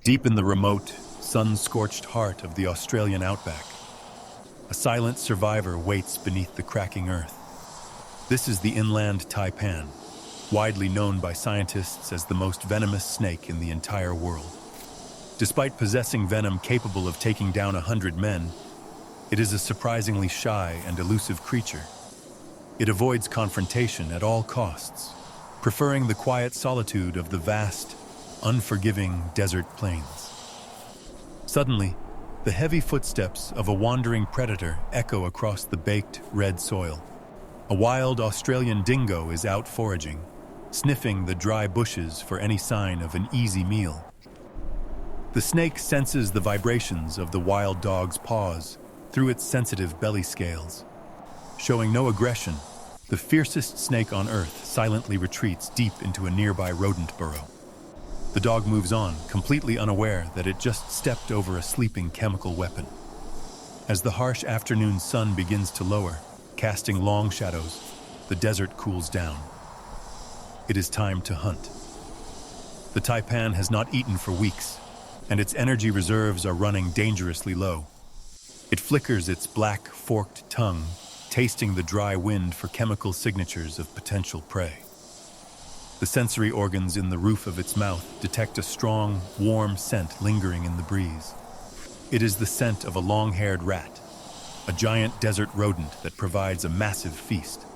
Deep in the remote, sun-scorched heart of the Australian outback, a silent survivor waits beneath the cracking earth. This is the Inland Taipan, widely known by scientists as the most venomous snake in the entire world. Despite possessing venom capable of taking down 100 men, it is a surprisingly shy and elusive creature. It avoids confrontation at all costs, preferring the quiet solitude of the vast, unforgiving desert plains. Suddenly, the heavy footsteps of a wandering predator echo across the baked, red soil. A wild Australian dingo is out foraging, sniffing the dry bushes for any sign of an easy meal. The snake senses the vibrations of the wild dog's paws through its sensitive belly scales. Showing no aggression, the fiercest snake on Earth silently retreats deep into a nearby rodent burrow. The dog moves on, completely unaware that it just stepped over a sleeping chemical weapon. As the harsh afternoon sun begins to lower, casting long shadows, the desert cools down. It is time to hunt. The taipan has not eaten for weeks, and its energy reserves are running dangerously low. It flickers its black, forked tongue, tasting the dry wind for chemical signatures of potential prey. The sensory organs in the roof of its mouth detect a strong, warm scent lingering in the breeze. It is the scent of a long-haired rat, a giant desert rodent that provides a massive feast.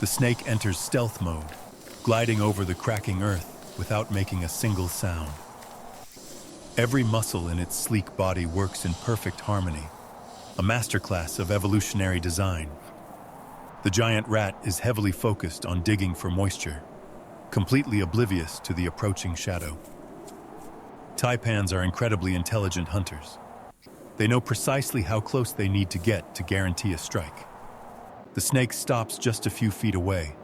The snake enters stealth mode, gliding over the cracking earth without making a single sound. Every muscle in its sleek body works in perfect harmony, a masterclass of evolutionary design. The giant rat is heavily focused on digging for moisture, completely oblivious to the approaching shadow. Taipans are incredibly intelligent hunters. They know precisely how close they need to get to guarantee a strike. The snake stops just a few feet away.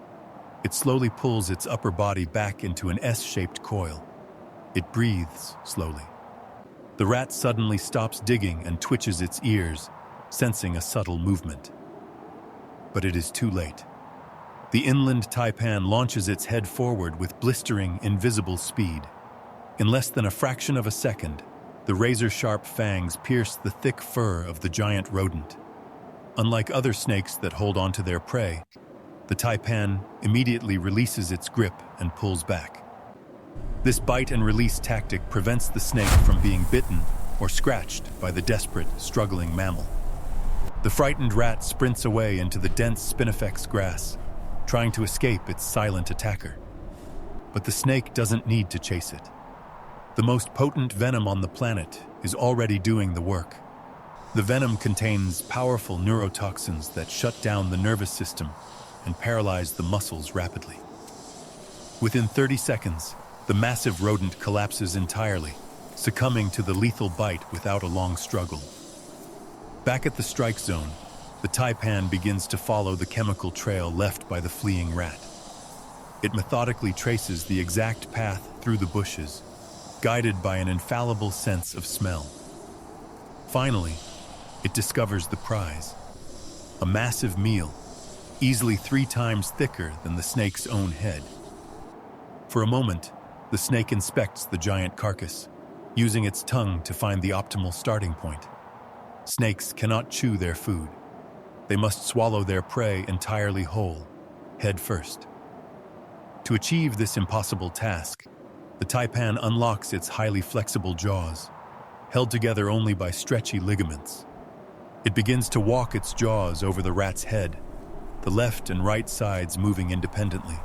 It slowly pulls its upper body back into an S-shaped coil. It breathes slowly. The rat suddenly stops digging and twitches its ears, sensing a subtle movement. But it is too late. The Inland Taipan launches its head forward with blistering, invisible speed. In less than a fraction of a second, the razor-sharp fangs pierce the thick fur of the giant rodent. Unlike other snakes that hold onto their prey, the taipan immediately releases its grip and pulls back. This bite-and-release tactic prevents the snake from being bitten or scratched by the desperate, struggling mammal. The frightened rat sprints away into the dense spinifex grass, trying to escape its silent attacker. But the snake doesn't need to chase it. The most potent venom on the planet is already doing the work. The venom contains powerful neurotoxins that shut down the nervous system and paralyze the muscles rapidly. Within 30 seconds, the massive rodent collapses entirely, succumbing to the lethal bite without a long struggle. Back at the strike zone, the taipan begins to follow the chemical trail left by the fleeing rat. It methodically traces the exact path through the bushes, guided by an infallible sense of smell. Finally, it discovers the prize, a massive meal, easily 3 times thicker than the snake's own head. For a moment, the snake inspects the giant carcass, using its tongue to find the optimal starting point. Snakes cannot chew their food. They must swallow their prey entirely whole, head first. To achieve this impossible task, the taipan unlocks its highly flexible jaws, held together only by stretchy ligaments. It begins to walk its jaws over the rat's head, the left and right sides moving independently.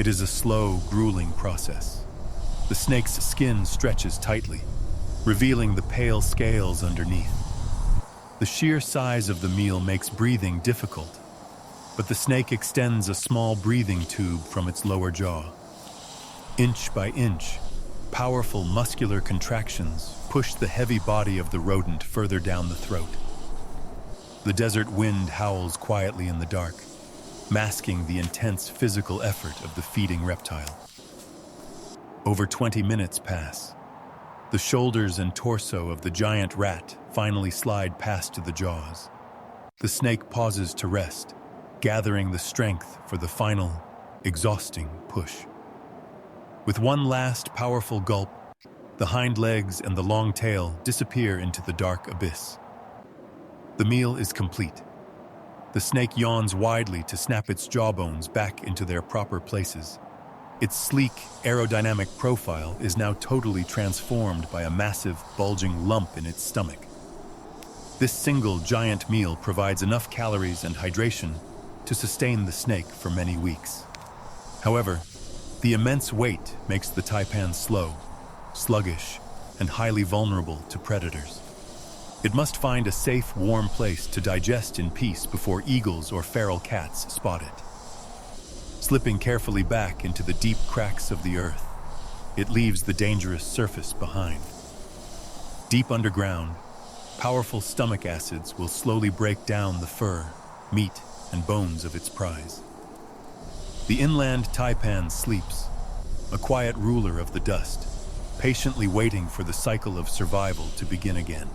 It is a slow, grueling process. The snake's skin stretches tightly, revealing the pale scales underneath. The sheer size of the meal makes breathing difficult, but the snake extends a small breathing tube from its lower jaw. Inch by inch, powerful muscular contractions push the heavy body of the rodent further down the throat. The desert wind howls quietly in the dark, masking the intense physical effort of the feeding reptile. Over 20 minutes pass. The shoulders and torso of the giant rat finally slide past the jaws. The snake pauses to rest, gathering the strength for the final, exhausting push. With one last powerful gulp, The hind legs and the long tail disappear into the dark abyss. The meal is complete. The snake yawns widely to snap its jawbones back into their proper places. Its sleek, aerodynamic profile is now totally transformed by a massive, bulging lump in its stomach. This single giant meal provides enough calories and hydration to sustain the snake for many weeks. However, the immense weight makes the taipan slow, sluggish, and highly vulnerable to predators. It must find a safe, warm place to digest in peace before eagles or feral cats spot it. Slipping carefully back into the deep cracks of the earth, it leaves the dangerous surface behind. Deep underground, powerful stomach acids will slowly break down the fur, meat, and bones of its prize. The inland taipan sleeps, a quiet ruler of the dust, patiently waiting for the cycle of survival to begin again.